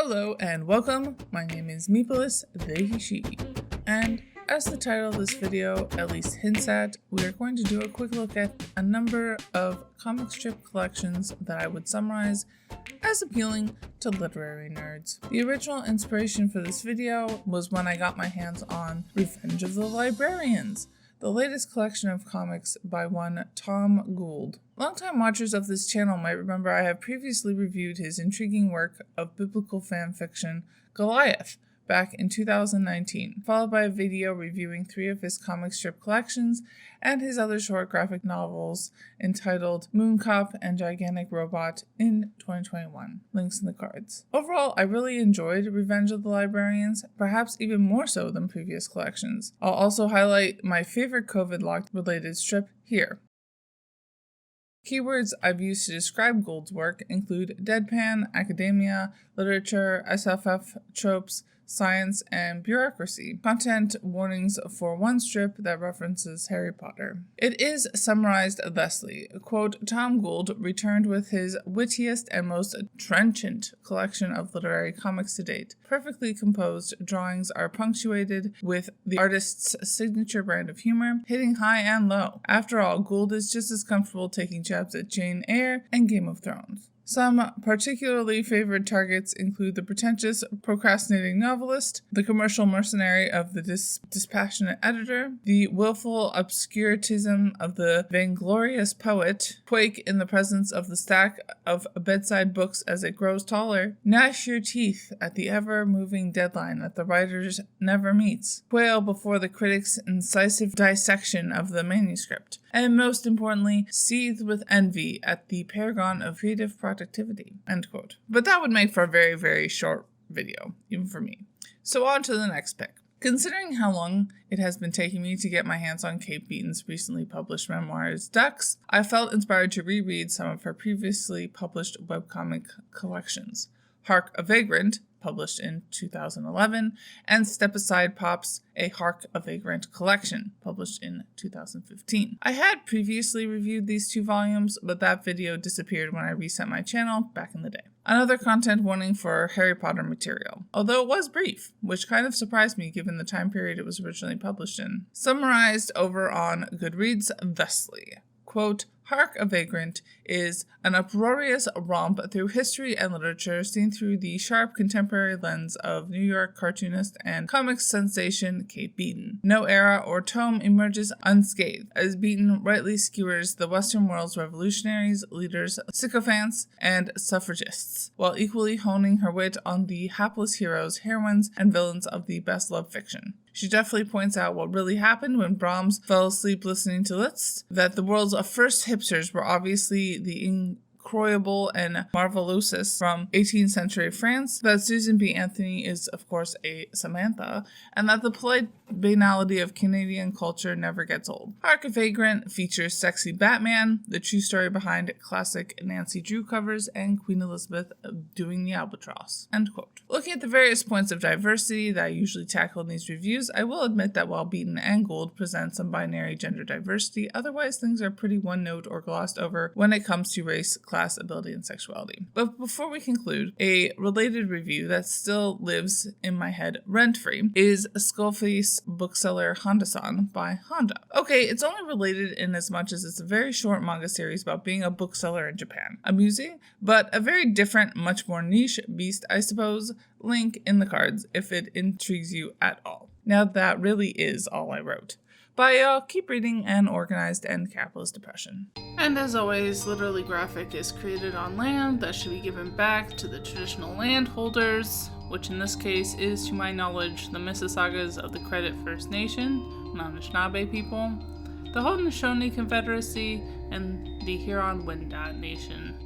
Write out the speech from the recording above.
Hello and welcome, my name is Meepolis, the she, and as the title of this video at least hints at, we are going to do a quick look at a number of comic strip collections that I would summarize as appealing to literary nerds. The original inspiration for this video was when I got my hands on Revenge of the Librarians, the latest collection of comics by one Tom Gauld. Longtime watchers of this channel might remember I have previously reviewed his intriguing work of biblical fan fiction, Goliath, back in 2019, followed by a video reviewing 3 of his comic strip collections and his other short graphic novels entitled Moon Cop and Gigantic Robot in 2021. Links in the cards. Overall, I really enjoyed Revenge of the Librarians, perhaps even more so than previous collections. I'll also highlight my favorite COVID-locked related strip here. Keywords I've used to describe Gould's work include deadpan, academia, literature, SFF tropes, science, and bureaucracy. Content warnings for one strip that references Harry Potter. It is summarized thusly. Quote, Tom Gauld returned with his wittiest and most trenchant collection of literary comics to date. Perfectly composed drawings are punctuated with the artist's signature brand of humor, hitting high and low. After all, Gauld is just as comfortable taking jabs at Jane Eyre and Game of Thrones. Some particularly favored targets include the pretentious, procrastinating novelist, the commercial mercenary of the dispassionate editor, the willful obscurantism of the vainglorious poet, Quake in the presence of the stack of bedside books as it grows taller, gnash your teeth at the ever-moving deadline that the writers never meets, Quail before the critic's incisive dissection of the manuscript, and most importantly, seethe with envy at the paragon of creative productivity. End quote. But that would make for a very, very short video, even for me. So on to the next pick. Considering how long it has been taking me to get my hands on Kate Beaton's recently published memoirs, Ducks, I felt inspired to reread some of her previously published webcomic collections. Hark! A Vagrant, published in 2011, and Step Aside Pops, a Hark! A Vagrant collection, published in 2015. I had previously reviewed these 2 volumes, but that video disappeared when I reset my channel back in the day. Another content warning for Harry Potter material, although it was brief, which kind of surprised me given the time period it was originally published in. Summarized over on Goodreads thusly. Quote, Hark! A Vagrant is an uproarious romp through history and literature seen through the sharp contemporary lens of New York cartoonist and comics sensation Kate Beaton. No era or tome emerges unscathed, as Beaton rightly skewers the Western world's revolutionaries, leaders, sycophants, and suffragists, while equally honing her wit on the hapless heroes, heroines, and villains of the best-loved fiction. She definitely points out what really happened when Brahms fell asleep listening to Liszt, that the world's first hipsters were obviously the incroyable and marvelouses from 18th century France, that Susan B. Anthony is, of course, a Samantha, and that the polite banality of Canadian culture never gets old. Hark! A Vagrant features sexy Batman, the true story behind classic Nancy Drew covers, and Queen Elizabeth doing the albatross. End quote. Looking at the various points of diversity that I usually tackle in these reviews, I will admit that while Beaton and Gauld present some binary gender diversity, otherwise things are pretty one-note or glossed over when it comes to race, class, ability, and sexuality. But before we conclude, a related review that still lives in my head rent-free is Skullface bookseller Honda-san by Honda. Okay, it's only related in as much as it's a very short manga series about being a bookseller in Japan. Amusing, but a very different, much more niche beast, I suppose. Link in the cards if it intrigues you at all. Now that really is all I wrote. Bye y'all, keep reading and organized end capitalist depression. And as always, Literally Graphic is created on land that should be given back to the traditional landholders, which in this case is, to my knowledge, the Mississaugas of the Credit First Nation, Anishinaabe people, the Haudenosaunee Confederacy, and the Huron-Wendat Nation.